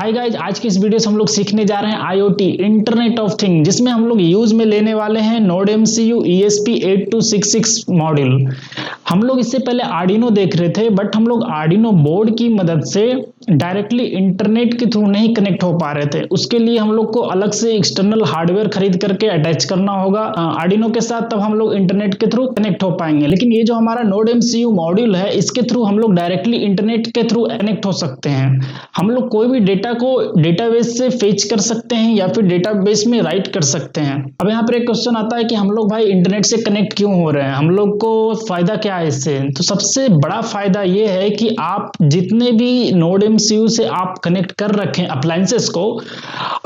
Hi guys, आज की इस वीडियो से हम लोग सीखने जा रहे हैं आईओटी इंटरनेट ऑफ थिंग, जिसमें हम लोग यूज में लेने वाले हैं नोड एमसीयू ESP8266 मॉड्यूल। हम लोग इससे पहले आर्डिनो देख रहे थे, बट हम लोग आर्डिनो बोर्ड की मदद से डायरेक्टली इंटरनेट के थ्रू नहीं कनेक्ट हो पा रहे थे। उसके लिए हम लोग को अलग से एक्सटर्नल हार्डवेयर खरीद करके अटैच करना होगा आर्डिनो के साथ, तब हम लोग इंटरनेट के थ्रू कनेक्ट हो पाएंगे। लेकिन ये जो हमारा नोड एमसीयू मॉड्यूल है, इसके थ्रू हम लोग डायरेक्टली इंटरनेट के थ्रू कनेक्ट हो सकते हैं। हम लोग कोई भी डेटा को डेटाबेस से फेच कर सकते हैं या फिर डेटाबेस में राइट कर सकते हैं। अब यहाँ पर एक क्वेश्चन आता है कि हम लोग भाई इंटरनेट से कनेक्ट क्यों हो रहे हैं, हम लोग को फायदा क्या है इससे। तो सबसे बड़ा फायदा ये है कि आप जितने भी नोड एमसीयू से आप कनेक्ट कर रखें अप्लायंसेस को,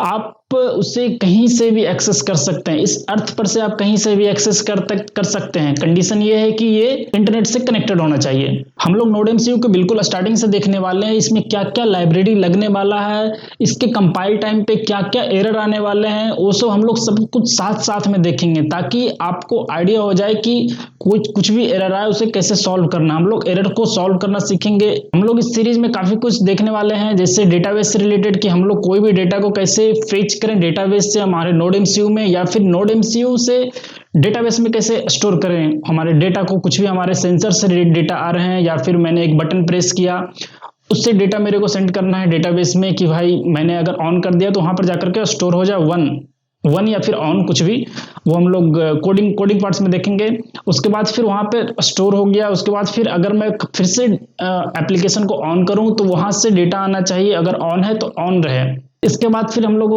आप उसे कहीं से भी एक्सेस कर सकते हैं। इस अर्थ पर से आप कहीं से भी एक्सेस कर सकते हैं। कंडीशन ये है कि ये इंटरनेट से कनेक्टेड होना चाहिए। हम लोग नोड एमसीयू को बिल्कुल स्टार्टिंग से देखने वाले हैं, इसमें क्या क्या लाइब्रेरी लगने वाला है, इसके कंपाइल टाइम पे क्या क्या एरर आने वाले हैं, वो सब हम लोग सब कुछ साथ साथ में देखेंगे, ताकि आपको आइडिया हो जाए कि कुछ भी एरर आए उसे कैसे सॉल्व करना। हम लोग एरर को सॉल्व करना सीखेंगे। हम लोग इस सीरीज में काफी कुछ देखने वाले हैं, जैसे डेटाबेस से रिलेटेड कि हम लोग कोई भी डेटा को कैसे फेच करें डेटाबेस से हमारे नोड एमसीयू में, या फिर नोड एमसीयू से डेटाबेस में कैसे स्टोर करें हमारे डेटा को। कुछ भी हमारे सेंसर से रिलेटेड डेटा आ रहे हैं, या फिर मैंने एक बटन प्रेस किया, उससे डेटा मेरे को सेंड करना है डेटाबेस में कि भाई मैंने अगर ऑन कर दिया तो वहां पर जाकर के स्टोर हो जाए वन या फिर ऑन, कुछ भी। वो हम लोग कोडिंग पार्ट्स में देखेंगे। उसके बाद फिर वहां पे स्टोर हो गया, उसके बाद फिर अगर मैं फिर से एप्लीकेशन को ऑन करूं तो वहां से डेटा आना चाहिए, अगर ऑन है तो ऑन रहे। इसके बाद फिर हम लोग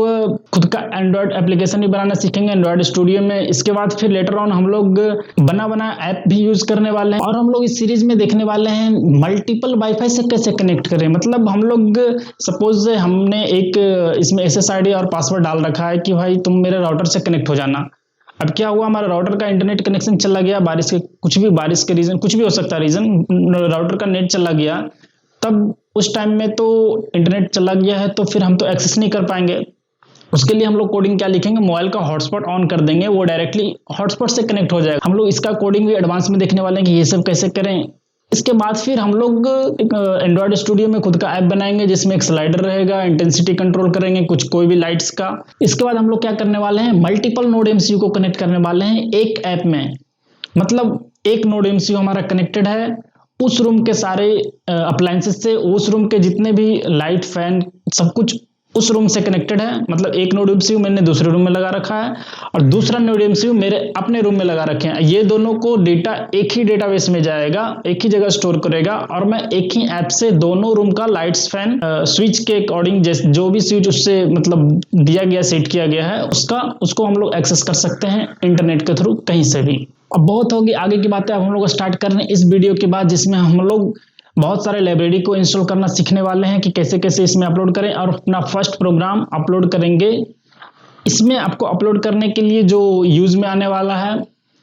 खुद का एंड्रॉयड एप्लीकेशन भी बनाना सीखेंगे एंड्रॉयड स्टूडियो में। इसके बाद फिर लेटर ऑन हम लोग बना ऐप भी यूज करने वाले हैं। और हम लोग इस सीरीज में देखने वाले हैं मल्टीपल वाईफाई से कैसे कनेक्ट करें। मतलब हम लोग सपोज हमने एक इसमें SSID और पासवर्ड डाल रखा है कि भाई तुम मेरे राउटर से कनेक्ट हो जाना। अब क्या हुआ, हमारा राउटर का इंटरनेट कनेक्शन चला गया, बारिश के रीजन, कुछ भी हो सकता है रीजन, राउटर का नेट चला गया, तब उस टाइम में तो इंटरनेट चला गया है तो फिर हम तो एक्सेस नहीं कर पाएंगे। उसके लिए हम लोग कोडिंग क्या लिखेंगे, मोबाइल का हॉटस्पॉट ऑन कर देंगे, वो डायरेक्टली हॉटस्पॉट से कनेक्ट हो जाएगा। हम लोग इसका कोडिंग भी एडवांस में देखने वाले हैं कि ये सब कैसे करें। इसके बाद फिर हम लोग एक एंड्रॉयड स्टूडियो में खुद का ऐप बनाएंगे, जिसमें एक स्लाइडर रहेगा, इंटेंसिटी कंट्रोल करेंगे कोई भी लाइट्स का। इसके बाद हम लोग क्या करने वाले हैं, मल्टीपल नोड एमसीयू को कनेक्ट करने वाले हैं एक ऐप में। मतलब एक नोड एमसीयू हमारा कनेक्टेड है उस रूम के सारे अप्लायंसेस से, उस रूम के जितने भी लाइट फैन सब कुछ उस रूम से कनेक्टेड है। मतलब एक नोड एमसीयू मैंने दूसरे रूम में लगा रखा है और दूसरा नोड एमसीयू मेरे अपने रूम में लगा रखे हैं। ये दोनों को डेटा एक ही डेटाबेस में जाएगा, एक ही जगह स्टोर करेगा, और मैं एक ही ऐप से दोनों रूम का लाइट्स फैन स्विच के अकॉर्डिंग जो भी स्विच उससे मतलब दिया गया, सेट किया गया है, उसको हम लोग एक्सेस कर सकते हैं इंटरनेट के थ्रू कहीं से भी। अब बहुत होगी आगे की बातें, अब हम लोग स्टार्ट कर रहे हैं इस वीडियो के बाद, जिसमें हम लोग बहुत सारे लाइब्रेरी को इंस्टॉल करना सीखने वाले हैं कि कैसे कैसे इसमें अपलोड करें, और अपना फर्स्ट प्रोग्राम अपलोड करेंगे। इसमें आपको अपलोड करने के लिए जो यूज में आने वाला है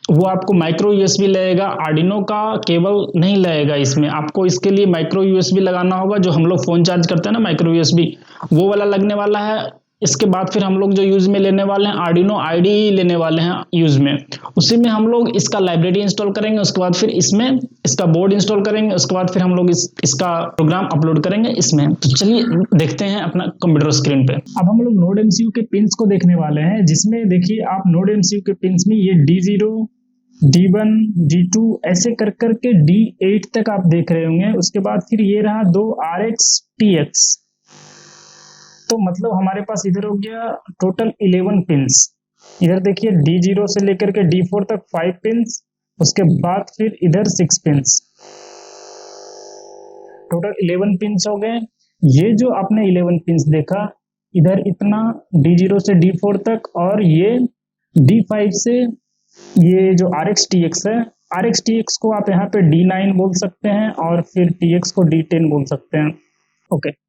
वो आपको माइक्रो यूएसबी लगेगा, आर्डिनो का केबल नहीं लगेगा। इसमें आपको इसके लिए माइक्रो यूएसबी लगाना होगा, जो हम लोग फोन चार्ज करते हैं ना, माइक्रो यूएसबी, वो वाला लगने वाला है। इसके बाद फिर हम लोग जो यूज में लेने वाले हैं आर्डिनो IDE लेने वाले हैं यूज में, उसी में हम लोग इसका लाइब्रेरी इंस्टॉल करेंगे। उसके बाद फिर इसमें इसका बोर्ड इंस्टॉल करेंगे। उसके बाद फिर हम लोग इसका प्रोग्राम अपलोड करेंगे इसमें। तो चलिए देखते हैं अपना कंप्यूटर स्क्रीन पे। अब हम लोग नोड एमसीयू के पिंस को देखने वाले हैं, जिसमें देखिए आप नोड एमसीयू के पिंस में ये D0, D1, D2 ऐसे कर करके D8 तक आप देख रहे होंगे। उसके बाद फिर ये रहा 2 RX TX। तो मतलब हमारे पास इधर हो गया टोटल 11 पिंस। इधर देखिए D0 से लेकर के D4 तक 5 पिंस, उसके बाद फिर इधर 6 पिंस, टोटल 11 पिंस हो गए। ये जो आपने 11 पिंस देखा, इधर इतना D0 से D4 तक, और ये D5 से ये जो RX TX है, RX TX को आप यहाँ पे D9 बोल सकते हैं, और फिर TX को D10 बोल सकते हैं। ओके,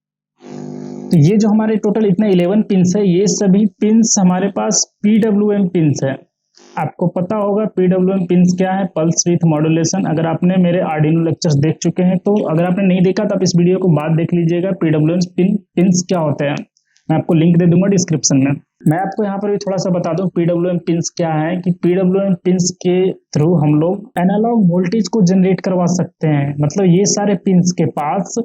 तो ये जो हमारे टोटल इतने 11 पिंस है, ये सभी पिंस हमारे पास PWM पिंस है। आपको पता होगा PWM पिंस क्या है, पल्स विथ मॉड्यूलेशन। अगर आपने मेरे आर्डिनो लेक्चर्स देख चुके हैं तो, अगर आपने नहीं देखा तो आप इस वीडियो को बाद देख लीजिएगा। PWM पिंस क्या होते हैं, मैं आपको लिंक दे दूंगा डिस्क्रिप्शन में। मैं आपको यहाँ पर भी थोड़ा सा बता दूं PWM पिंस क्या है, कि PWM पिंस के थ्रू हम लोग एनालॉग वोल्टेज को जनरेट करवा सकते हैं। मतलब ये सारे पिंस के पास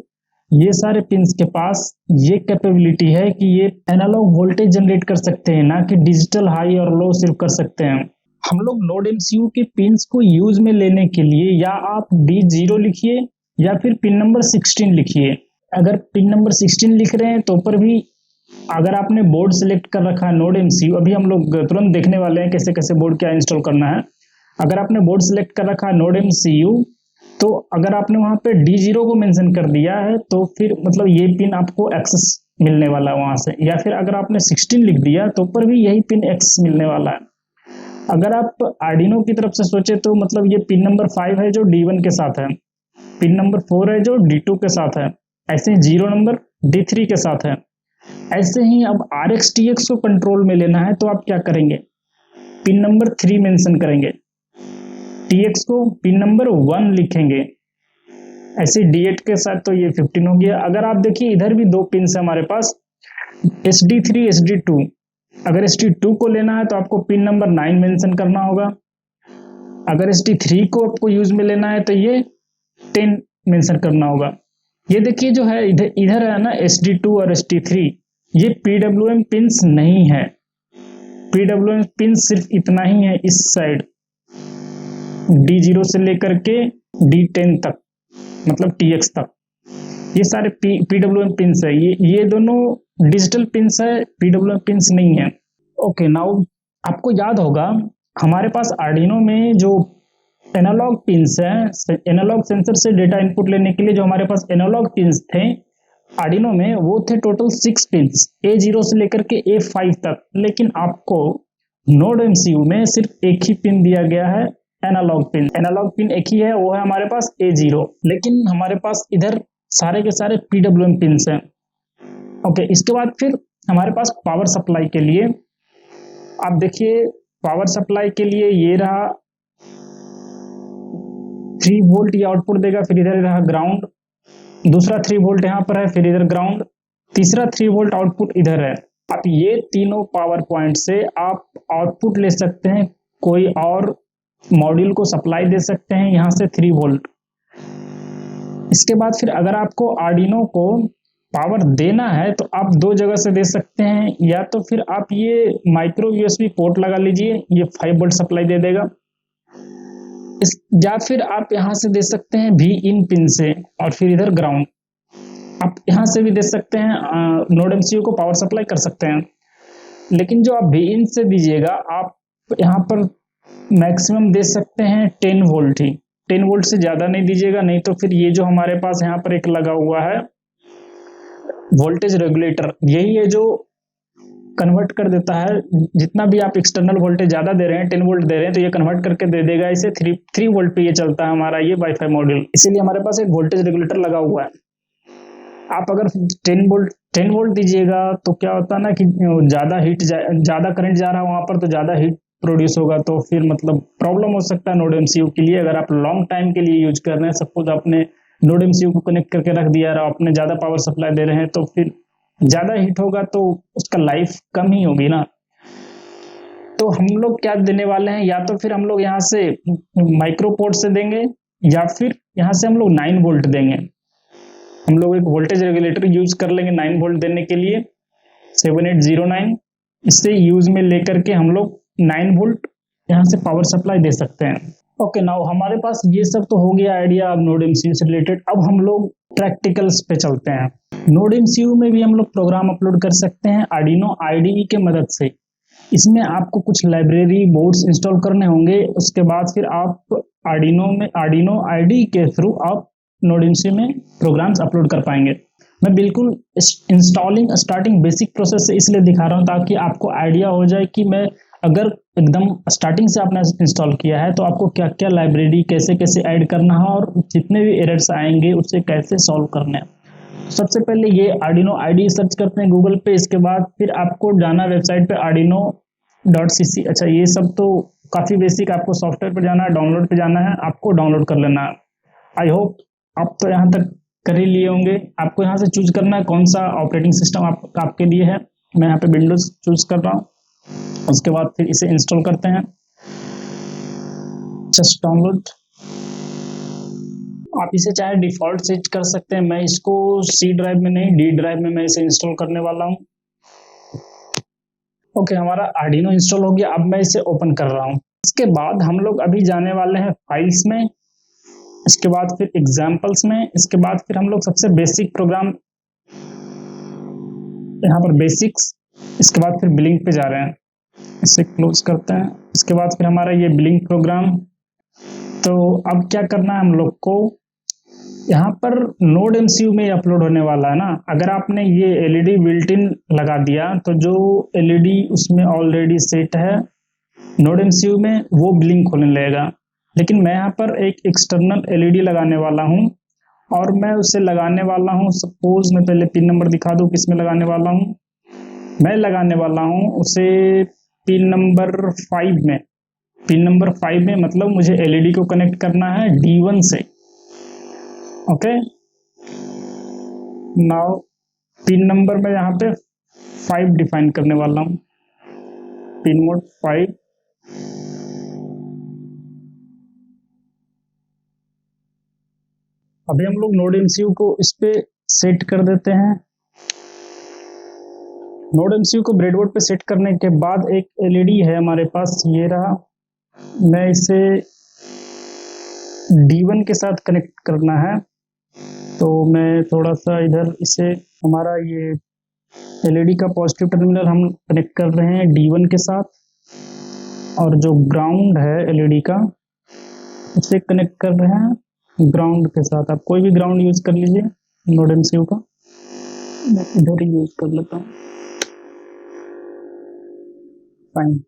ये सारे पिंस के पास ये कैपेबिलिटी है कि ये एनालॉग वोल्टेज जनरेट कर सकते हैं, ना कि डिजिटल हाई और लो सिर्फ कर सकते हैं। हम लोग नोड एमसीयू के पिंस को यूज में लेने के लिए या आप D0 लिखिए या फिर पिन नंबर 16 लिखिए। अगर पिन नंबर 16 लिख रहे हैं तो ऊपर भी अगर आपने बोर्ड सिलेक्ट कर रखा है नोड एमसीयू, अभी हम लोग तुरंत देखने वाले हैं कैसे कैसे बोर्ड क्या इंस्टॉल करना है। अगर आपने बोर्ड सिलेक्ट कर रखा है नोड एमसीयू, तो अगर आपने वहां पे D0 को मेंशन कर दिया है तो फिर मतलब ये पिन आपको एक्सेस मिलने वाला है वहां से, या फिर अगर आपने 16 लिख दिया तो ऊपर भी यही पिन एक्सेस मिलने वाला है। अगर आप आर्डिनो की तरफ से सोचे तो मतलब ये पिन नंबर 5 है जो D1 के साथ है, पिन नंबर 4 है जो D2 के साथ है, ऐसे ही 0 नंबर D3 के साथ है। ऐसे ही अब RX TX को कंट्रोल में लेना है तो आप क्या करेंगे, पिन नंबर 3 मेंशन करेंगे, TX को पिन नंबर 1 लिखेंगे, ऐसे D8 के साथ तो ये 15 हो गया। अगर आप देखिए इधर भी दो पिन है हमारे पास, SD3 SD2। अगर SD2 को लेना है तो आपको पिन नंबर 9 मेंशन करना होगा। अगर SD3 को आपको यूज में लेना है तो ये 10 मेंशन करना होगा। ये देखिए जो है इधर इधर है ना SD2 और SD3, ये PWM पिंस नहीं है। PWM पिन सिर्फ इतना ही है इस साइड, D0 से लेकर के D10 तक, मतलब TX तक। ये सारे PWM पिंस है, ये दोनों डिजिटल पिंस है, PWM पिंस नहीं है। ओके नाउ आपको याद होगा हमारे पास आर्डिनो में जो एनालॉग पिंस है, एनालॉग सेंसर से डेटा इनपुट लेने के लिए जो हमारे पास एनालॉग पिंस थे आर्डिनो में, वो थे टोटल 6 पिंस, A0 से लेकर के A5 तक। लेकिन आपको नोड एमसीयू में सिर्फ एक ही पिन दिया गया है, एनालॉग पिन। एनालॉग पिन एक ही है, वो है हमारे पास A0। लेकिन हमारे पास इधर सारे के सारे PWM पिंस हैं। ओके, इसके बाद फिर हमारे पास पावर सप्लाई के लिए आप देखिए, पावर सप्लाई के लिए ये रहा 3 वोल्ट ये आउटपुट देगा, फिर इधर रहा ग्राउंड, दूसरा 3 वोल्ट यहाँ पर है, फिर इधर ग्राउंड, तीसरा 3 वोल्ट आउटपुट इधर है। आप ये तीनों पावर पॉइंट से आप आउटपुट ले सकते हैं, कोई और मॉड्यूल को सप्लाई दे सकते हैं यहाँ से 3 वोल्ट। इसके बाद फिर अगर आपको आर्डिनो को पावर देना है तो आप दो जगह से दे सकते हैं, या तो फिर आप ये माइक्रो यूएसबी पोर्ट लगा लीजिए, ये 5 वोल्ट सप्लाई दे देगा। या फिर आप यहाँ से दे सकते हैं भी इन पिन से, और फिर इधर ग्राउंड आप यहाँ से भी दे सकते हैं, नोड एमसीयू को पावर सप्लाई कर सकते हैं। लेकिन जो आप भी इन से दीजिएगा आप यहाँ पर मैक्सिमम दे सकते हैं 10 वोल्ट ही, 10 वोल्ट से ज्यादा नहीं दीजिएगा, नहीं तो फिर ये जो हमारे पास यहाँ पर एक लगा हुआ है वोल्टेज रेगुलेटर, यही है जो कन्वर्ट कर देता है। जितना भी आप एक्सटर्नल वोल्टेज ज्यादा दे रहे हैं, 10 वोल्ट दे रहे हैं, तो ये कन्वर्ट करके दे देगा इसे 3 वोल्ट पे ये चलता है हमारा ये वाईफाई मॉड्यूल, इसीलिए हमारे पास एक वोल्टेज रेगुलेटर लगा हुआ है। आप अगर 10 वोल्ट दीजिएगा तो क्या होता है ना कि ज्यादा करंट जा रहा है वहां पर, तो ज्यादा हीट प्रोड्यूस होगा, तो फिर मतलब प्रॉब्लम हो सकता है नोड एमसीयू के लिए। अगर आप लॉन्ग टाइम के लिए यूज कर रहे हैं, सपोज आपने नोड एमसीयू को कनेक्ट करके रख दिया और आपने ज्यादा पावर सप्लाई दे रहे हैं, तो फिर ज्यादा हीट होगा तो उसका लाइफ कम ही होगी ना। तो हम लोग क्या देने वाले हैं, या तो फिर हम लोग यहाँ से माइक्रो पोर्ट से देंगे, या फिर यहाँ से हम लोग 9 वोल्ट देंगे। हम लोग एक वोल्टेज रेगुलेटर यूज कर लेंगे 9 वोल्ट देने के लिए, 7809, इससे यूज में लेकर के हम लोग 9 वोल्ट यहाँ से पावर सप्लाई दे सकते हैं। ओके नाउ हमारे पास ये सब तो हो गया आइडिया अब नोड एमसीयू से रिलेटेड। अब हम लोग प्रैक्टिकल्स पे चलते हैं। नोड एमसीयू में भी हम लोग प्रोग्राम अपलोड कर सकते हैं आर्डिनो IDE के मदद से। इसमें आपको कुछ लाइब्रेरी बोर्ड्स इंस्टॉल करने होंगे, उसके बाद फिर आप आर्डिनो IDE के थ्रू आप नोड एमसीयू में प्रोग्राम्स अपलोड कर पाएंगे। मैं बिल्कुल इंस्टॉलिंग स्टार्टिंग बेसिक प्रोसेस से इसलिए दिखा रहा हूँ ताकि आपको आइडिया हो जाए कि मैं अगर एकदम स्टार्टिंग से आपने इंस्टॉल किया है तो आपको क्या क्या लाइब्रेरी कैसे कैसे ऐड करना है और जितने भी एरर्स आएंगे उससे कैसे सॉल्व करना है। सबसे पहले ये आर्डिनो IDE सर्च करते हैं गूगल पे, इसके बाद फिर आपको जाना वेबसाइट पे arduino.cc। अच्छा ये सब तो काफी बेसिक, आपको सॉफ्टवेयर पे जाना है, डाउनलोड पे जाना है, आपको डाउनलोड कर लेना है। आई होप आप तो यहाँ तक कर ही लिए होंगे। आपको यहाँ से चूज करना है कौन सा ऑपरेटिंग सिस्टम आपके लिए है। मैं यहाँ पे विंडोज चूज कर रहा हूँ। उसके बाद फिर इसे इंस्टॉल करते हैं, जस्ट डाउनलोड। आप आप इसे चाहे डिफॉल्ट सेट कर सकते हैं। मैं इसको सी ड्राइव में नहीं, डी ड्राइव में मैं इसे इंस्टॉल करने वाला हूँ। ओके, हमारा आर्डिनो इंस्टॉल हो गया। अब मैं इसे ओपन कर रहा हूँ। इसके बाद हम लोग अभी जाने वाले हैं फाइल्स में, इसके बाद फिर एग्जाम्पल्स में, इसके बाद फिर हम लोग सबसे बेसिक प्रोग्राम, यहाँ पर बेसिक्स, इसके बाद फिर बिलिंग पे जा रहे हैं। इसे क्लोज करते हैं। इसके बाद फिर हमारा ये बिलिंग प्रोग्राम। तो अब क्या करना है हम लोग को, यहाँ पर नोड एमसीयू में अपलोड होने वाला है ना। अगर आपने ये एलईडी बिल्ट इन लगा दिया तो जो एलईडी उसमें ऑलरेडी सेट है नोड एमसीयू में वो बिलिंग खोलने लगेगा। लेकिन मैं यहाँ पर एक एक्सटर्नल एलईडी लगाने वाला हूँ और मैं उसे लगाने वाला हूँ, सपोज मैं पहले पिन नंबर दिखा दूँ किसमें लगाने वाला हूँ। मैं लगाने वाला हूँ उसे पिन नंबर 5 में। पिन नंबर 5 में मतलब मुझे एलईडी को कनेक्ट करना है D1 से। ओके, नाउ पिन नंबर में यहाँ पे 5 डिफाइन करने वाला हूँ, पिन मोड 5। अभी हम लोग नोड एमसीयू को इस पे सेट कर देते हैं। नोड एमसीयू को ब्रेडबोर्ड पे सेट करने के बाद एक एलईडी है हमारे पास, ये रहा। मैं इसे D1 के साथ कनेक्ट करना है, तो मैं थोड़ा सा इधर इसे, हमारा ये एलईडी का पॉजिटिव टर्मिनल हम कनेक्ट कर रहे हैं D1 के साथ, और जो ग्राउंड है एलईडी का उसे कनेक्ट कर रहे हैं ग्राउंड के साथ। आप कोई भी ग्राउंड यूज कर लीजिए नोड एमसीयू का, मैं इधर ही यूज कर लेता हूँ। फाइन।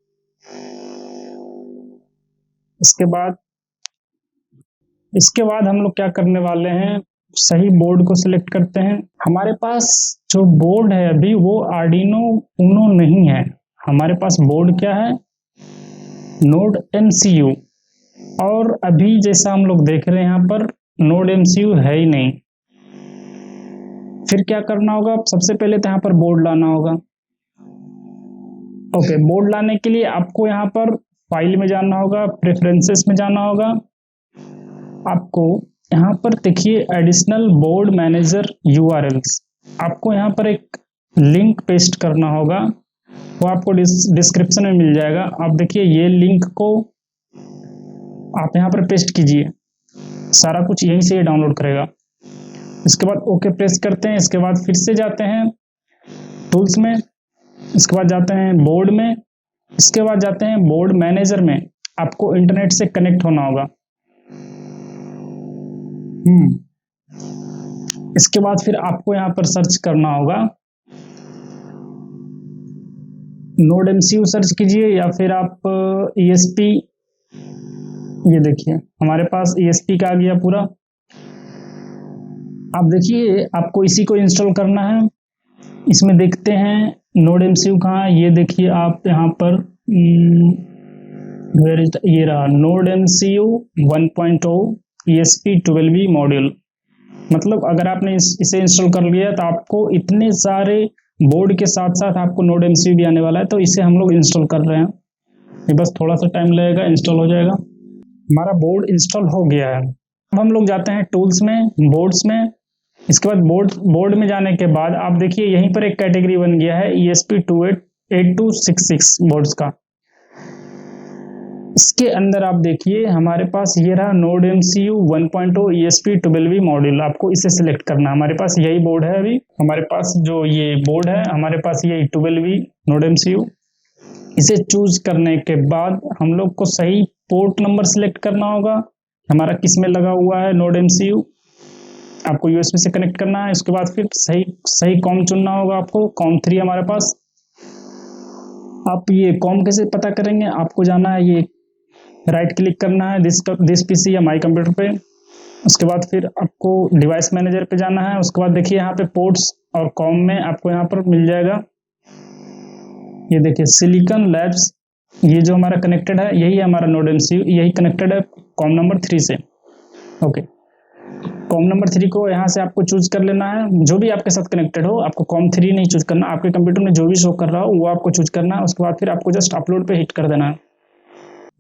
इसके बाद हम लोग क्या करने वाले हैं, सही बोर्ड को सिलेक्ट करते हैं। हमारे पास जो बोर्ड है अभी वो आर्डिनो उनो नहीं है, हमारे पास बोर्ड क्या है, नोड एमसीयू। और अभी जैसा हम लोग देख रहे हैं यहाँ पर नोड एमसीयू है ही नहीं। फिर क्या करना होगा, सबसे पहले तो यहाँ पर बोर्ड लाना होगा। ओके, बोर्ड लाने के लिए आपको यहाँ पर फाइल में जाना होगा, प्रेफरेंसेस में जाना होगा। आपको यहाँ पर देखिए एडिशनल बोर्ड मैनेजर यूआरएल्स, आपको यहाँ पर एक लिंक पेस्ट करना होगा, वो आपको डिस्क्रिप्शन में मिल जाएगा। आप देखिए ये लिंक को आप यहाँ पर पेस्ट कीजिए, सारा कुछ यहीं से डाउनलोड करेगा। इसके बाद ओके प्रेस करते हैं। इसके बाद फिर से जाते हैं टूल्स में, इसके बाद जाते हैं बोर्ड में, इसके बाद जाते हैं बोर्ड मैनेजर में। आपको इंटरनेट से कनेक्ट होना होगा। इसके बाद फिर आपको यहाँ पर सर्च करना होगा, नोड एमसीयू सर्च कीजिए या फिर आप ESP, ये देखिए हमारे पास ESP का आ गया पूरा। आप देखिए आपको इसी को इंस्टॉल करना है। इसमें देखते हैं नोड एमसीयू कहाँ, ये देखिए आप यहाँ पर ये रहा नोड एमसीयू 1.0 ESP12E मॉड्यूल। मतलब अगर आपने इसे इंस्टॉल कर लिया तो आपको इतने सारे बोर्ड के साथ साथ आपको नोड एमसीयू भी आने वाला है। तो इसे हम लोग इंस्टॉल कर रहे हैं, ये बस थोड़ा सा टाइम लगेगा, इंस्टॉल हो जाएगा। हमारा बोर्ड इंस्टॉल हो गया है। अब हम लोग जाते हैं टूल्स में, बोर्ड्स में। इसके बाद बोर्ड में जाने के बाद आप देखिए यहीं पर एक कैटेगरी बन गया है ESP8266 बोर्ड्स का। इसके अंदर आप देखिए हमारे पास ये रहा नोड एमसीयू 1.0 ESP12E मॉड्यूल। आपको इसे सिलेक्ट करना है। हमारे पास यही बोर्ड है, अभी हमारे पास जो ये बोर्ड है हमारे पास ये 12E नोड एमसीयू। इसे चूज करने के बाद हम लोग को सही पोर्ट नंबर सिलेक्ट करना होगा, हमारा किस में लगा हुआ है नोड एमसीयू। आपको USB से कनेक्ट करना है। इसके बाद फिर सही कॉम चुनना होगा आपको, कॉम 3 हमारे पास। आप ये कॉम कैसे पता करेंगे, आपको जाना है ये राइट क्लिक करना है दिस PC या माई कंप्यूटर पे। उसके बाद फिर आपको डिवाइस मैनेजर पे जाना है। उसके बाद देखिए यहाँ पे पोर्ट्स और कॉम में आपको यहाँ पर मिल जाएगा, ये देखिए सिलिकॉन लैब्स, ये जो हमारा कनेक्टेड है यही है हमारा नोड एमसीयू, यही कनेक्टेड है कॉम नंबर 3 से। ओके, कॉम नंबर 3 को यहाँ से आपको चूज कर लेना है, जो भी आपके साथ कनेक्टेड हो। आपको कॉम 3 नहीं चूज करना, आपके कंप्यूटर में जो भी शो कर रहा हो वो आपको चूज करना है। उसके बाद फिर आपको जस्ट अपलोड पे हिट कर देना है।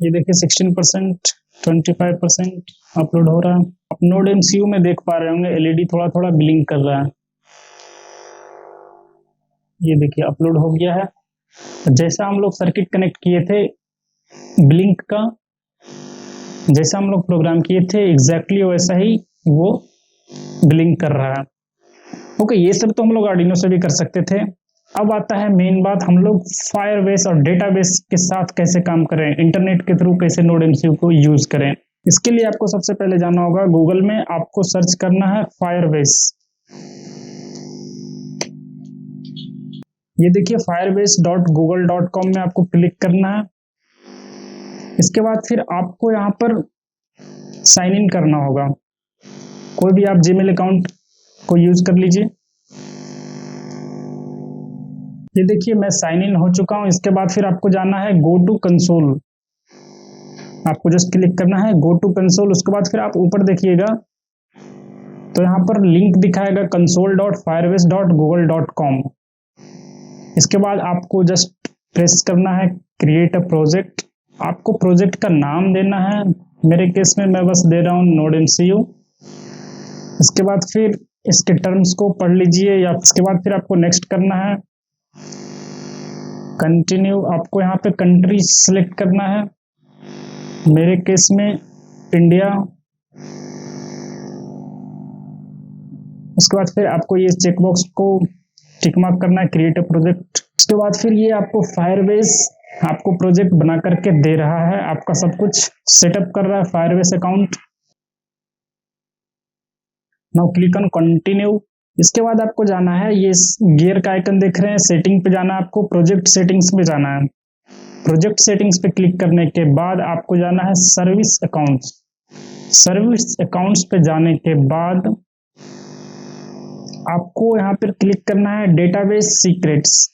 ये देखिए 16%, 25% अपलोड हो रहा है। आप नोड एमसीयू में देख पा रहे होंगे एलईडी थोड़ा थोड़ा ब्लिंक कर रहा है। ये देखिए अपलोड हो गया है। जैसा हम लोग सर्किट कनेक्ट किए थे ब्लिंक का, जैसा हम लोग प्रोग्राम किए थे एग्जैक्टली वैसा ही वो ब्लिंक कर रहा है। ओके, ये सब तो हम लोग आर्डिनो से भी कर सकते थे। अब आता है मेन बात, हम लोग फायरबेस और डेटाबेस के साथ कैसे काम करें, इंटरनेट के थ्रू कैसे नोड एमसीयू को यूज करें। इसके लिए आपको सबसे पहले जाना होगा गूगल में, आपको सर्च करना है फायरबेस। ये देखिए firebase.google.com में आपको क्लिक करना है। इसके बाद फिर आपको यहाँ पर साइन इन करना होगा। कोई भी आप जीमेल अकाउंट को यूज कर लीजिए। ये देखिए मैं साइन इन हो चुका हूँ। इसके बाद फिर आपको जाना है गो टू कंसोल, आपको जस्ट क्लिक करना है गो टू कंसोल। उसके बाद फिर आप ऊपर देखिएगा तो यहाँ पर लिंक दिखाएगा console.firebase.google.com। इसके बाद आपको जस्ट प्रेस करना है क्रिएट अ प्रोजेक्ट। आपको प्रोजेक्ट का नाम देना है, मेरे केस में मैं बस दे रहा हूँ नोड एमसीयू। इसके बाद फिर इसके टर्म्स को पढ़ लीजिए, या इसके बाद फिर आपको नेक्स्ट करना है, कंटिन्यू। आपको यहाँ पे कंट्री सिलेक्ट करना है, मेरे केस में इंडिया। उसके बाद फिर आपको ये चेकबॉक्स को टिक मार्क करना है, क्रिएट अ प्रोजेक्ट। उसके बाद फिर ये आपको फायरबेस आपको प्रोजेक्ट बना करके दे रहा है, आपका सब कुछ सेटअप कर रहा है Firebase account. Now click on continue. इसके बाद आपको जाना है, ये गियर का आइकन देख रहे हैं, सेटिंग पे जाना है आपको, प्रोजेक्ट सेटिंग्स में जाना है। प्रोजेक्ट सेटिंग्स पे क्लिक करने के बाद आपको जाना है सर्विस अकाउंट्स। सर्विस अकाउंट्स पे जाने के बाद आपको यहाँ पर क्लिक करना है डेटाबेस सीक्रेट्स।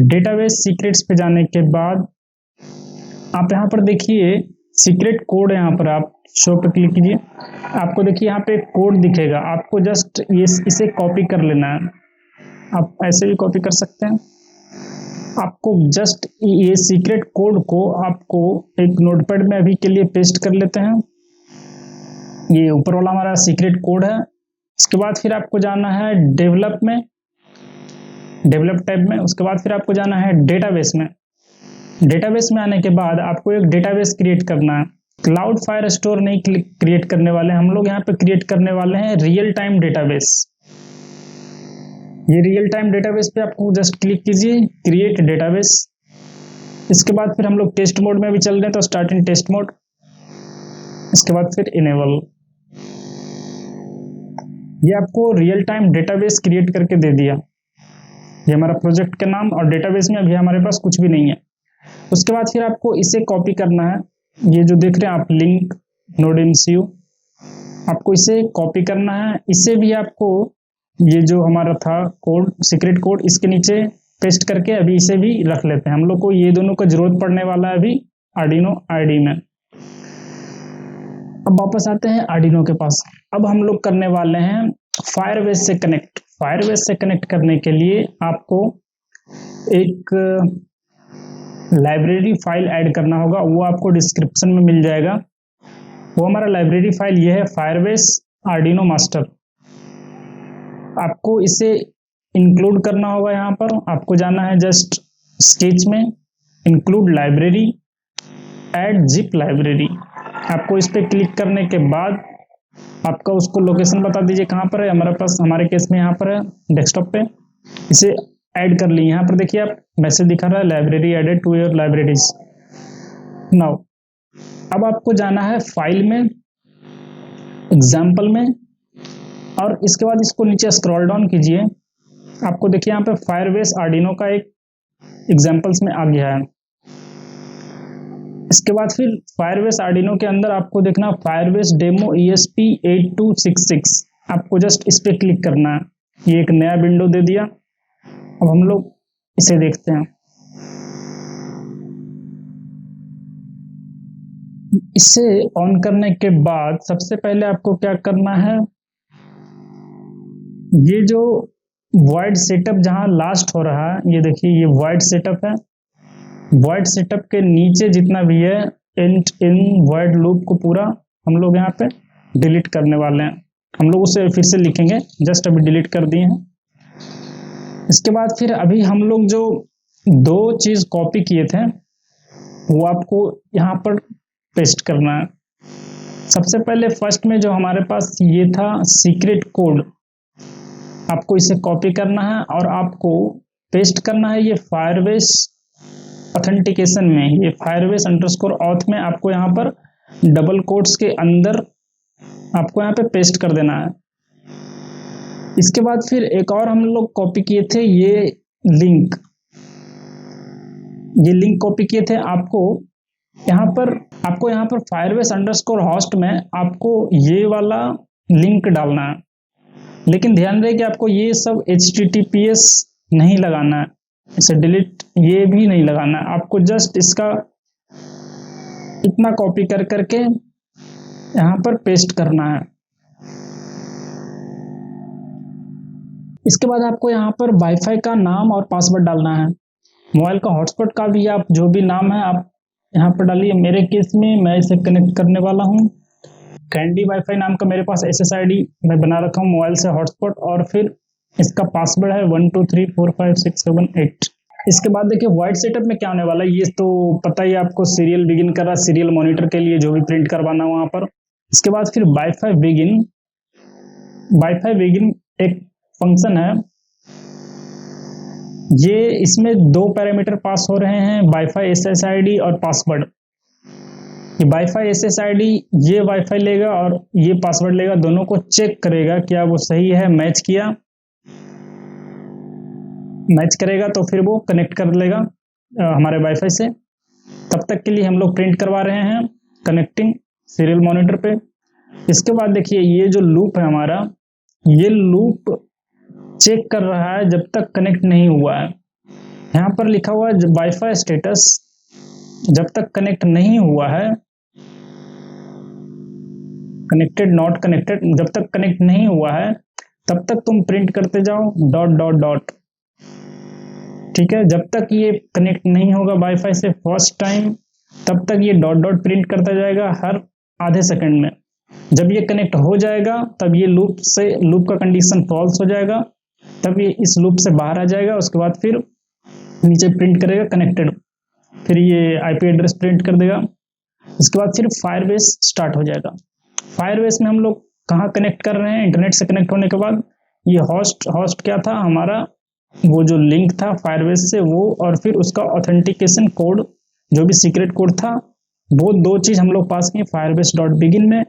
डेटाबेस सीक्रेट्स पे जाने के बाद आप यहाँ पर देखिए सीक्रेट कोड, यहाँ पर आप शो पे क्लिक कीजिए। आपको देखिए यहाँ पे एक कोड दिखेगा, आपको जस्ट ये इसे कॉपी कर लेना है। आप ऐसे भी कॉपी कर सकते हैं। आपको जस्ट ये सीक्रेट कोड को आपको एक नोटपैड में अभी के लिए पेस्ट कर लेते हैं। ये ऊपर वाला हमारा सीक्रेट कोड है। इसके बाद फिर आपको जाना है डेवलप में, डेवलप टैब में। उसके बाद फिर आपको जाना है डेटाबेस में। डेटाबेस में आने के बाद आपको एक डेटाबेस क्रिएट करना है। क्लाउड फायर स्टोर नहीं क्रिएट करने वाले हम लोग, यहाँ पे क्रिएट करने वाले हैं रियल टाइम डेटाबेस। ये रियल टाइम डेटाबेस पे आपको जस्ट क्लिक कीजिए, क्रिएट डेटाबेस। इसके बाद फिर हम लोग टेस्ट मोड में भी चल रहे हैं तो स्टार्ट इन टेस्ट मोड। इसके बाद फिर इनेबल। ये आपको रियल टाइम डेटाबेस क्रिएट करके दे दिया। ये हमारा प्रोजेक्ट का नाम, और डेटाबेस में अभी हमारे पास कुछ भी नहीं है। उसके बाद फिर आपको इसे कॉपी करना है, ये जो देख रहे हैं आप लिंक नोड एमसीयू, आपको इसे कॉपी करना है। इसे भी आपको ये जो हमारा था कोड, सीक्रेट कोड, इसके नीचे पेस्ट करके अभी इसे भी रख लेते हैं। हम लोग को ये दोनों का जरूरत पड़ने वाला है अभी आर्डिनो आईडी में। अब वापस आते हैं आर्डिनो के पास। अब हम लोग करने वाले हैं फायरबेस से कनेक्ट। फायरबेस से कनेक्ट करने के लिए आपको एक लाइब्रेरी फाइल ऐड करना होगा, वो आपको डिस्क्रिप्शन में मिल जाएगा। वो हमारा लाइब्रेरी फाइल ये है फायरबेस आर्डिनो मास्टर। आपको इसे इंक्लूड करना होगा। यहाँ पर आपको जाना है जस्ट स्केच में, include library, add zip library. आपको इस पे क्लिक करने के बाद आपका उसको लोकेशन बता दीजिए कहाँ पर है। हमारे पास, हमारे केस में यहाँ पर है डेस्कटॉप पे। इसे ऐड कर ली। यहाँ पर देखिए आप मैसेज दिखा रहा है library added to your libraries now. अब आपको जाना है फाइल में, एग्जाम्पल में, और इसके बाद इसको नीचे स्क्रॉल डाउन कीजिए। आपको देखिए यहाँ पे फायरबेस आर्डिनो का एक एग्जाम्पल्स में आ गया है। इसके बाद फिर फायरबेस आर्डिनो के अंदर आपको देखना फायरबेस डेमो ESP8266। आपको जस्ट इस पे क्लिक करना है। ये एक नया विंडो दे दिया। अब हम लोग इसे देखते हैं। इसे ऑन करने के बाद सबसे पहले आपको क्या करना है, ये जो वॉइड सेटअप जहां लास्ट हो रहा है, ये देखिए ये वॉइड सेटअप है। वॉइड सेटअप के नीचे जितना भी है एंड इन वॉइड लूप को पूरा हम लोग यहाँ पे डिलीट करने वाले हैं। हम लोग उसे फिर से लिखेंगे, जस्ट अभी डिलीट कर दिए हैं। इसके बाद फिर अभी हम लोग जो दो चीज कॉपी किए थे वो आपको यहाँ पर पेस्ट करना है। सबसे पहले फर्स्ट में जो हमारे पास ये था सीक्रेट कोड, आपको इसे कॉपी करना है और आपको पेस्ट करना है ये फायरबेस ऑथेंटिकेशन में, ये फायरबेस अंडरस्कोर ऑथ में आपको यहाँ पर डबल कोट्स के अंदर आपको यहाँ पे पेस्ट कर देना है। इसके बाद फिर एक और हम लोग कॉपी किए थे ये लिंक कॉपी किए थे। आपको यहाँ पर फायरबेस अंडरस्कोर होस्ट में आपको ये वाला लिंक डालना है, लेकिन ध्यान रहे कि आपको ये सब HTTPS नहीं लगाना है, इसे डिलीट ये भी नहीं लगाना है। आपको जस्ट इसका इतना कॉपी कर करके यहाँ पर पेस्ट करना है। इसके बाद आपको यहाँ पर वाईफाई का नाम और पासवर्ड डालना है। मोबाइल का हॉटस्पॉट का भी आप जो भी नाम है आप यहाँ पर डालिए। मेरे केस में मैं इसे कनेक्ट करने वाला हूँ कैंडी वाईफाई नाम का, मेरे पास SSID मैं बना रखा हूँ मोबाइल से हॉटस्पॉट, और फिर इसका पासवर्ड है 12345678। इसके बाद देखिए वाइट सेटअप में क्या होने वाला है, ये तो पता ही आपको सीरियल बिगिन कर रहा है, सीरियल मॉनिटर के लिए जो भी प्रिंट करवाना वहां पर। इसके बाद फिर वाईफाई बिगिन एक फंक्शन है, ये इसमें दो पैरामीटर पास हो रहे हैं, वाईफाई SSID और पासवर्ड। ये वाईफाई SSID ये वाईफाई लेगा और ये पासवर्ड लेगा, दोनों को चेक करेगा क्या वो सही है, मैच करेगा तो फिर वो कनेक्ट कर लेगा हमारे वाईफाई से। तब तक के लिए हम लोग प्रिंट करवा रहे हैं कनेक्टिंग सीरियल मॉनिटर पे। इसके बाद देखिए ये जो लूप है हमारा, ये लूप चेक कर रहा है जब तक कनेक्ट नहीं हुआ है। यहाँ पर लिखा हुआ है वाईफाई स्टेटस, जब तक कनेक्ट नहीं हुआ है, कनेक्टेड नॉट कनेक्टेड, जब तक कनेक्ट नहीं हुआ है तब तक तुम प्रिंट करते जाओ डॉट। ठीक है, जब तक ये कनेक्ट नहीं होगा वाईफाई से फर्स्ट टाइम तब तक ये डॉट प्रिंट करता जाएगा हर आधे सेकंड में। जब ये कनेक्ट हो जाएगा तब ये लूप का कंडीशन फॉल्स हो जाएगा, तब ये इस लूप से बाहर आ जाएगा। उसके बाद फिर नीचे प्रिंट करेगा कनेक्टेड, फिर ये IP एड्रेस प्रिंट कर देगा। इसके बाद फिर फायरबेस स्टार्ट हो जाएगा। फायरबेस में हम लोग कहाँ कनेक्ट कर रहे हैं, इंटरनेट से कनेक्ट होने के बाद ये होस्ट क्या था हमारा, वो जो लिंक था फायरबेस से वो, और फिर उसका ऑथेंटिकेशन कोड जो भी सीक्रेट कोड था, वो दो चीज हम लोग पास किए फायरबेस डॉट बिगिन में।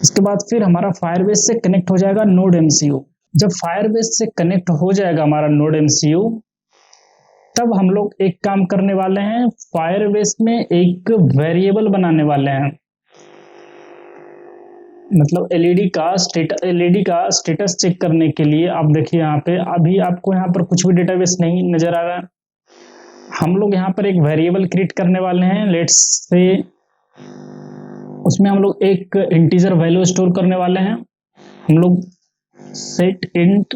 इसके बाद फिर हमारा फायरबेस से कनेक्ट हो जाएगा नोड MCU। जब फायरबेस से कनेक्ट हो जाएगा हमारा नोड MCU, तब हम लोग एक काम करने वाले हैं, फायरबेस में एक वेरिएबल बनाने वाले हैं। मतलब LED का स्टेटस चेक करने के लिए आप देखिए यहाँ पे अभी आपको यहाँ पर कुछ भी डेटाबेस नहीं नजर आ रहा है। हम लोग यहाँ पर एक वेरिएबल क्रिएट करने वाले हैं, लेट्स से उसमें हम लोग एक इंटीजर वैल्यू स्टोर करने वाले हैं। हम लोग सेट इंट,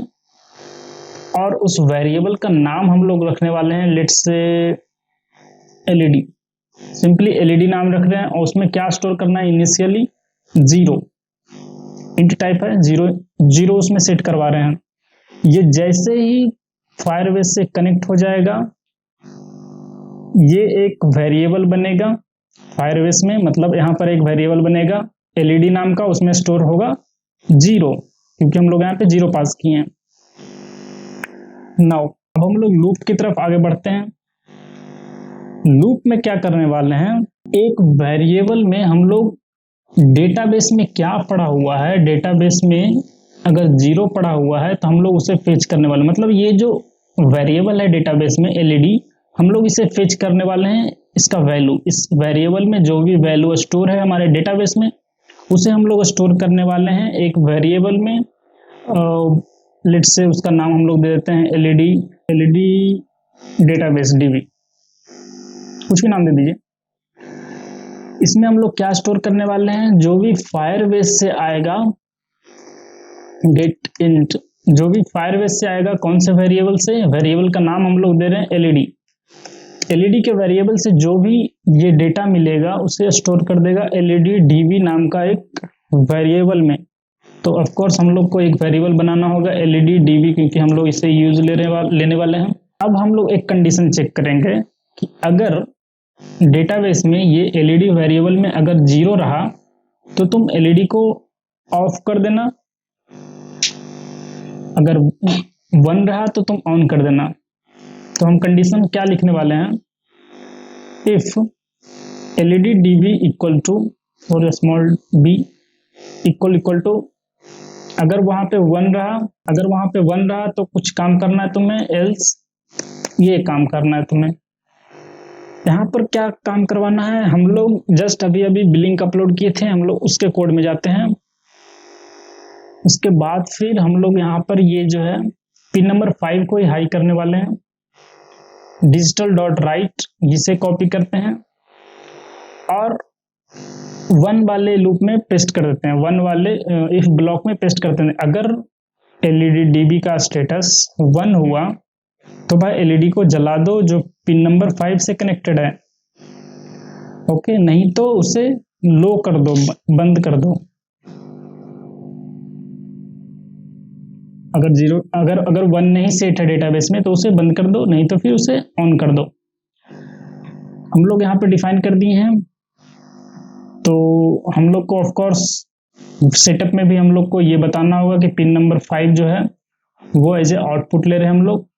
और उस वेरिएबल का नाम हम लोग रखने वाले हैं let's say LED, simply LED नाम रख रहे हैं। और उसमें क्या स्टोर करना है, इनिशियली 0 इंट टाइप है, 0 उसमें सेट करवा रहे हैं। ये जैसे ही फायरबेस से कनेक्ट हो जाएगा ये एक वेरिएबल बनेगा फायरबेस में, मतलब यहाँ पर एक वेरिएबल बनेगा LED नाम का, उसमें स्टोर होगा 0, क्योंकि हम लोग यहाँ पे 0 पास किए हैं। नाउ अब हम लोग लूप की तरफ आगे बढ़ते हैं। लूप में क्या करने वाले हैं, एक वेरिएबल में हम लोग डेटाबेस में क्या पड़ा हुआ है, डेटाबेस में अगर 0 पड़ा हुआ है तो हम लोग उसे फेच करने वाले, मतलब ये जो वेरिएबल है डेटाबेस में LED, हम लोग इसे फेच करने वाले हैं इसका वैल्यू। इस वेरिएबल में जो भी वैल्यू स्टोर है हमारे डेटाबेस में उसे हम लोग स्टोर करने वाले हैं एक वेरिएबल में। लेट्स से उसका नाम हम लोग दे देते हैं LED डेटाबेस DB, कुछ भी नाम दे दीजिए। इसमें हम लोग क्या स्टोर करने वाले हैं, जो भी फायरबेस से आएगा, गेट इंट, जो भी फायरबेस से आएगा कौन से वेरिएबल से, वेरिएबल का नाम हम लोग दे रहे हैं LED। एलईडी के वेरिएबल से जो भी ये डेटा मिलेगा उसे स्टोर कर देगा एलईडी डीबी नाम का एक वेरिएबल में। तो ऑफ कोर्स हम लोग को एक वेरिएबल बनाना होगा एलईडी डीबी, क्योंकि हम लोग इसे यूज लेने वाले हैं। अब हम लोग एक कंडीशन चेक करेंगे कि अगर डेटाबेस में ये एलईडी वेरिएबल में अगर 0 रहा तो तुम एलईडी को ऑफ कर देना, अगर 1 रहा तो तुम ऑन कर देना। तो हम कंडीशन क्या लिखने वाले हैं, if LED DB equal to और स्मॉल बी इक्वल टू, अगर वहां पे 1 रहा, अगर वहां पे 1 रहा तो कुछ काम करना है तुम्हें, एल्स ये काम करना है तुम्हें। यहाँ पर क्या काम करवाना है, हम लोग जस्ट अभी बिलिंक अपलोड किए थे, हम लोग उसके कोड में जाते हैं। उसके बाद फिर हम लोग यहाँ पर ये जो है पिन नंबर 5 को ही हाई करने वाले हैं, डिजिटल डॉट राइट जिसे कॉपी करते हैं और 1 वाले लूप में पेस्ट कर देते हैं, 1 वाले इफ ब्लॉक में पेस्ट करते हैं। अगर एलईडी डीबी का स्टेटस 1 हुआ तो भाई एलईडी को जला दो जो पिन नंबर 5 से कनेक्टेड है, ओके, नहीं तो उसे लो कर दो, बंद कर दो। अगर 1 नहीं सेट है डेटाबेस में तो उसे बंद कर दो, नहीं तो फिर उसे ऑन कर दो। हम लोग यहाँ पे डिफाइन कर दिए हैं। तो हम लोग को ऑफ कोर्स सेटअप में भी हम लोग को ये बताना होगा कि पिन नंबर 5 जो है वो एज ए आउटपुट ले रहे हैं हम लोग।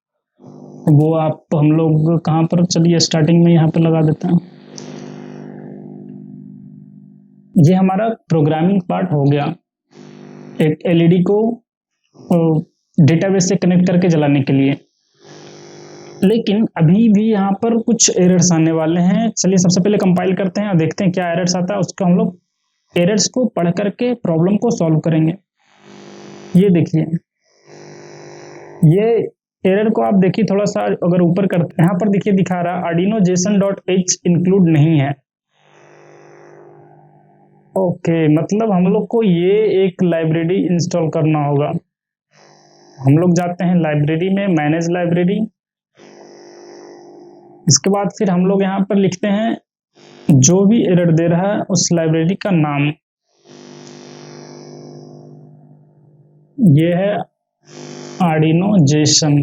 वो आप हम लोग कहाँ पर, चलिए स्टार्टिंग में यहाँ पर लगा देते हैं। ये हमारा प्रोग्रामिंग पार्ट हो गया, एक एलईडी को डेटाबेस से कनेक्ट करके जलाने के लिए। लेकिन अभी भी यहाँ पर कुछ एरर्स आने वाले हैं। चलिए सबसे पहले कंपाइल करते हैं और देखते हैं क्या एरर्स आता है, उसका हम लोग एरर्स को पढ़ करके प्रॉब्लम को सॉल्व करेंगे। ये देखिए, ये एरर को आप देखिए थोड़ा सा अगर ऊपर करते हैं, यहाँ पर देखिए दिखा रहा आर्डिनो json.h इंक्लूड नहीं है। ओके, मतलब हम लोग को ये एक लाइब्रेरी इंस्टॉल करना होगा। हम लोग जाते हैं लाइब्रेरी में, मैनेज लाइब्रेरी। इसके बाद फिर हम लोग यहाँ पर लिखते हैं जो भी एरर दे रहा है उस लाइब्रेरी का नाम। ये है आर्डिनो जेसन।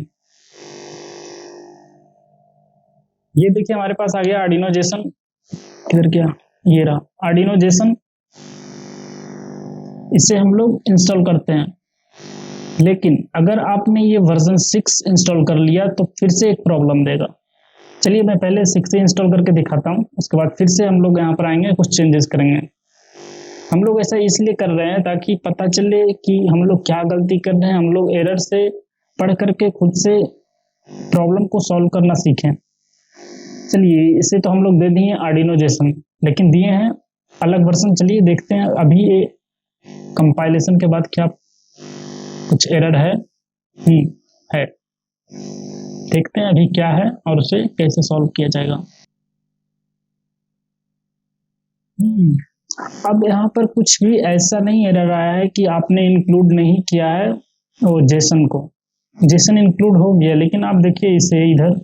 ये देखिए हमारे पास आ गया आर्डिनो जेसन। किधर गया, ये रहा आर्डिनो जेसन। इसे हम लोग इंस्टॉल करते हैं। लेकिन अगर आपने ये वर्जन 6 इंस्टॉल कर लिया तो फिर से एक प्रॉब्लम देगा। चलिए मैं पहले 6 से इंस्टॉल करके दिखाता हूँ, उसके बाद फिर से हम लोग यहाँ पर आएंगे, कुछ चेंजेस करेंगे। हम लोग ऐसा इसलिए कर रहे हैं ताकि पता चले कि हम लोग क्या गलती कर रहे हैं, हम लोग एरर से पढ़ करके खुद से प्रॉब्लम को सॉल्व करना सीखें। चलिए इसे तो हम लोग दे दिए आर्डिनो जेसन, लेकिन दिए हैं अलग वर्जन। चलिए देखते हैं अभी ये कंपाइलेशन के बाद क्या कुछ एरर है। है, देखते हैं अभी क्या है और उसे कैसे सॉल्व किया जाएगा। अब यहाँ पर कुछ भी ऐसा नहीं एरर आया है कि आपने इंक्लूड नहीं किया है वो जेसन को। जेसन इंक्लूड हो गया, लेकिन आप देखिए इसे इधर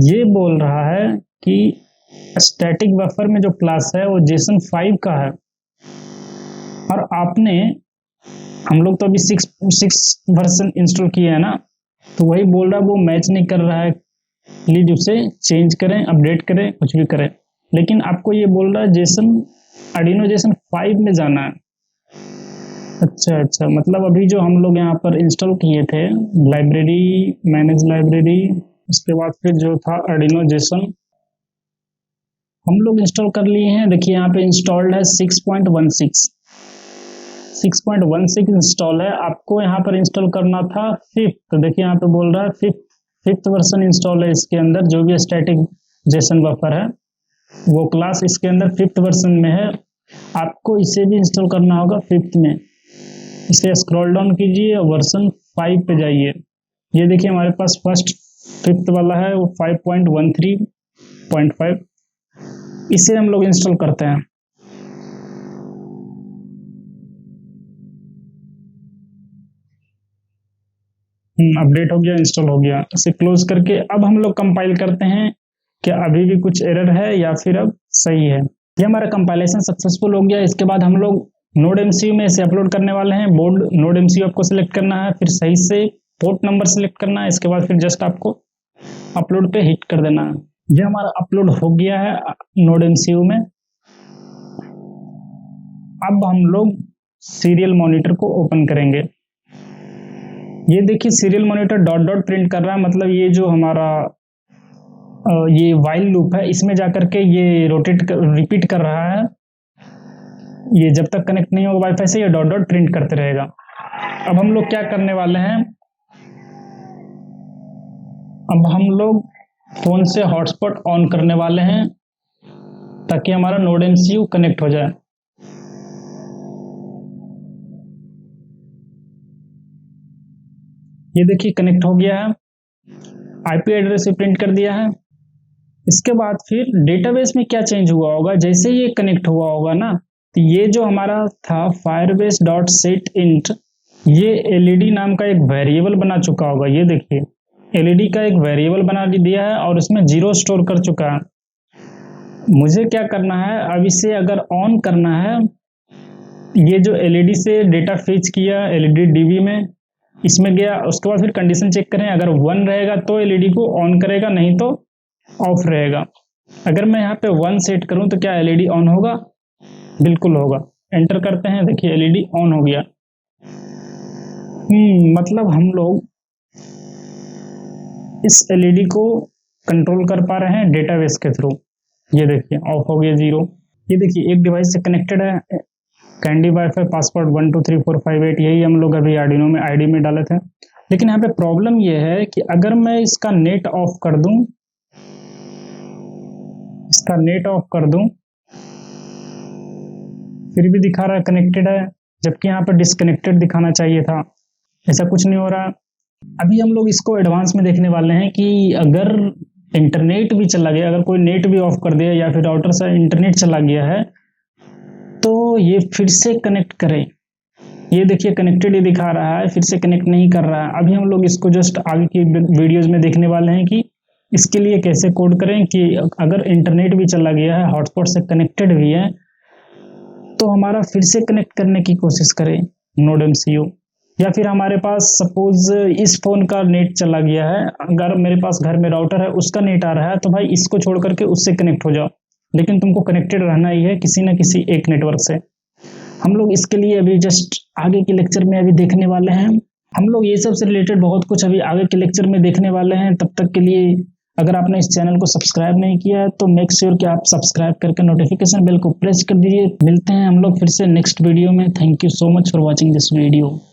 ये बोल रहा है कि स्टैटिक बफर में जो क्लास है वो जेसन 5 का है, और आपने, हम लोग तो अभी 6 वर्जन इंस्टॉल किए है ना, तो वही बोल रहा है वो मैच नहीं कर रहा है। प्लीज उसे चेंज करें, अपडेट करें, कुछ भी करें। लेकिन आपको ये बोल रहा है जेसन, आर्डिनो जेसन 5 में जाना है। अच्छा, मतलब अभी जो हम लोग यहाँ पर इंस्टॉल किए थे लाइब्रेरी, मैनेज लाइब्रेरी, उसके बाद फिर जो था आर्डिनो जेसन हम लोग इंस्टॉल कर लिए हैं। देखिए यहाँ पे इंस्टॉल्ड है 6.16 इंस्टॉल है। आपको यहाँ पर इंस्टॉल करना था 5th, तो देखिए यहाँ पे बोल रहा है 5th वर्जन इंस्टॉल है इसके अंदर। जो भी स्टैटिक जेसन बफर है वो क्लास इसके अंदर 5th वर्जन में है। आपको इसे भी इंस्टॉल करना होगा 5th में। इसे स्क्रॉल डाउन कीजिए और वर्जन 5 पे जाइए। ये देखिए हमारे पास फर्स्ट 5th वाला है वो 5.13.5। इसे हम लोग इंस्टॉल करते हैं। अपडेट हो गया, इंस्टॉल हो गया। इसे क्लोज करके अब हम लोग कंपाइल करते हैं कि अभी भी कुछ एरर है या फिर अब सही है। ये हमारा कंपाइलेशन सक्सेसफुल हो गया। इसके बाद हम लोग नोड एमसीयू में इसे अपलोड करने वाले हैं। बोर्ड नोड एमसीयू आपको सिलेक्ट करना है, फिर सही से पोर्ट नंबर सिलेक्ट करना है। इसके बाद फिर जस्ट आपको अपलोड पे हिट कर देना है। ये हमारा अपलोड हो गया है नोड एमसीयू में। अब हम लोग सीरियल मॉनिटर को ओपन करेंगे। ये देखिए serial monitor dot dot print कर रहा है, मतलब ये जो हमारा ये वाइल लूप है इसमें जाकर के ये रिपीट कर रहा है। ये जब तक कनेक्ट नहीं होगा वाईफाई से ये डॉट डॉट प्रिंट करते रहेगा। अब हम लोग क्या करने वाले हैं, अब हम लोग फोन से हॉटस्पॉट ऑन करने वाले हैं ताकि हमारा नोड एमसीयू कनेक्ट हो जाए। ये देखिए कनेक्ट हो गया है, आईपी एड्रेस भी प्रिंट कर दिया है। इसके बाद फिर डेटाबेस में क्या चेंज हुआ होगा, जैसे ये कनेक्ट हुआ होगा ना, तो ये जो हमारा था firebase डॉट सेट इंट, ये एलईडी नाम का एक वेरिएबल बना चुका होगा। ये देखिए एलईडी का एक वेरिएबल बना दिया है और इसमें 0 स्टोर कर चुका है। मुझे क्या करना है, अब इसे अगर ऑन करना है, ये जो एलईडी से डेटा फेच किया एलईडी डीबी में, इसमें गया, उसके बाद फिर कंडीशन चेक करें, अगर 1 रहेगा तो एलईडी को ऑन करेगा, नहीं तो ऑफ रहेगा। अगर मैं यहाँ पे 1 सेट करूं तो क्या एलईडी ऑन होगा? बिल्कुल होगा। एंटर करते हैं, देखिए एलईडी ऑन हो गया। मतलब हम लोग इस एलईडी को कंट्रोल कर पा रहे हैं डेटाबेस के थ्रू। ये देखिए ऑफ हो गया 0। ये देखिए एक डिवाइस से कनेक्टेड है, कैंडी वाईफाई पासवर्ड 123458, यही हम लोग अभी आर्डिनो में आईडी में डाले थे। लेकिन यहाँ पे प्रॉब्लम ये है कि अगर मैं इसका नेट ऑफ कर दूं, इसका नेट ऑफ कर दूं, फिर भी दिखा रहा है कनेक्टेड है, जबकि यहाँ पर डिसकनेक्टेड दिखाना चाहिए था। ऐसा कुछ नहीं हो रहा। अभी हम लोग इसको एडवांस में देखने वाले हैं कि अगर इंटरनेट भी चला गया, अगर कोई नेट भी ऑफ कर दिया या फिर राउटर से इंटरनेट चला गया है तो ये फिर से कनेक्ट करें। ये देखिए कनेक्टेड ही दिखा रहा है, फिर से कनेक्ट नहीं कर रहा है। अभी हम लोग इसको जस्ट आगे की वीडियोज में देखने वाले हैं कि इसके लिए कैसे कोड करें कि अगर इंटरनेट भी चला गया है, हॉटस्पॉट से कनेक्टेड भी है, तो हमारा फिर से कनेक्ट करने की कोशिश करें नोड एमसीयू। या फिर हमारे पास सपोज इस फोन का नेट चला गया है, अगर मेरे पास घर में राउटर है उसका नेट आ रहा है, तो भाई इसको छोड़ करके उससे कनेक्ट हो जाओ, लेकिन तुमको कनेक्टेड रहना ही है किसी न किसी एक नेटवर्क से। हम लोग इसके लिए अभी जस्ट आगे के लेक्चर में अभी देखने वाले हैं। हम लोग ये सब से रिलेटेड बहुत कुछ अभी आगे के लेक्चर में देखने वाले हैं। तब तक के लिए अगर आपने इस चैनल को सब्सक्राइब नहीं किया है तो मेक श्योर कि आप सब्सक्राइब करके नोटिफिकेशन बेल को प्रेस कर दीजिए। मिलते हैं हम लोग फिर से नेक्स्ट वीडियो में। Thank you so much for watching this video.